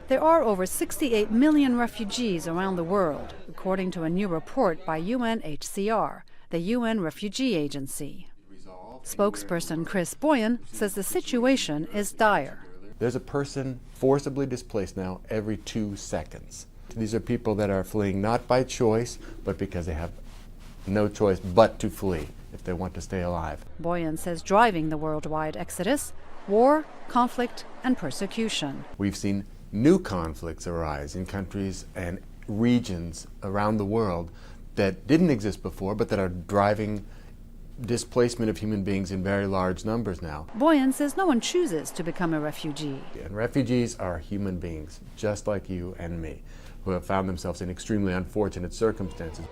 There are over 68 million refugees around the world, according to a new report by UNHCR, the UN Refugee Agency. Spokesperson Chris Boyan says the situation is dire. There's a person forcibly displaced now every 2 seconds. These are people that are fleeing not by choice, but because they have no choice but to flee if they want to stay alive. Boyan says driving the worldwide exodus, war, conflict, and persecution. We've seen new conflicts arise in countries and regions around the world that didn't exist before, but that are driving displacement of human beings in very large numbers now. Boyan says no one chooses to become a refugee. And refugees are human beings, just like you and me, who have found themselves in extremely unfortunate circumstances.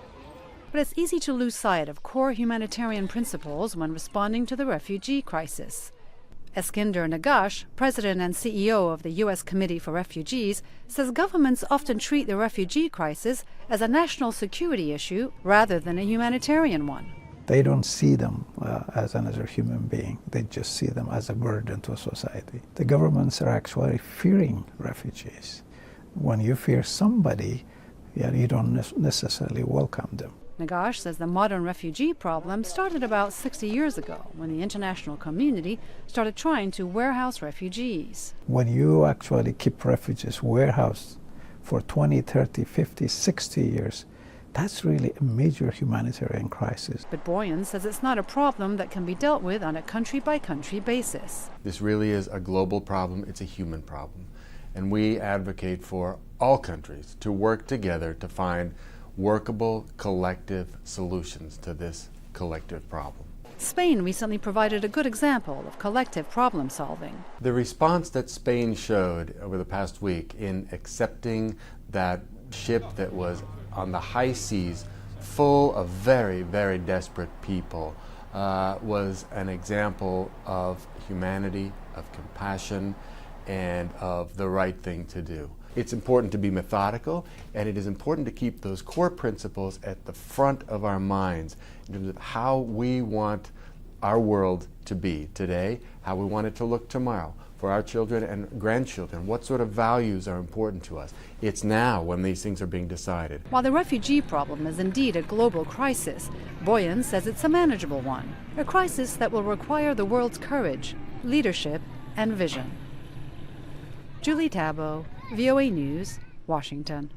But it's easy to lose sight of core humanitarian principles when responding to the refugee crisis. Eskinder Nagash, president and CEO of the U.S. Committee for Refugees, says governments often treat the refugee crisis as a national security issue rather than a humanitarian one. They don't see them as another human being. They just see them as a burden to society. The governments are actually fearing refugees. When you fear somebody, you don't necessarily welcome them. Nagash says the modern refugee problem started about 60 years ago when the international community started trying to warehouse refugees. When you actually keep refugees warehoused for 20, 30, 50, 60 years, that's really a major humanitarian crisis. But Boyan says it's not a problem that can be dealt with on a country-by-country basis. This really is a global problem. It's a human problem. And we advocate for all countries to work together to find workable, collective solutions to this collective problem. Spain recently provided a good example of collective problem solving. The response that Spain showed over the past week in accepting that ship that was on the high seas full of very, very desperate people was an example of humanity, of compassion, and of the right thing to do. It's important to be methodical, and it is important to keep those core principles at the front of our minds in terms of how we want our world to be today, how we want it to look tomorrow, for our children and grandchildren, what sort of values are important to us. It's now when these things are being decided. While the refugee problem is indeed a global crisis, Boyan says it's a manageable one, a crisis that will require the world's courage, leadership, and vision. Julie Taboh, VOA News, Washington.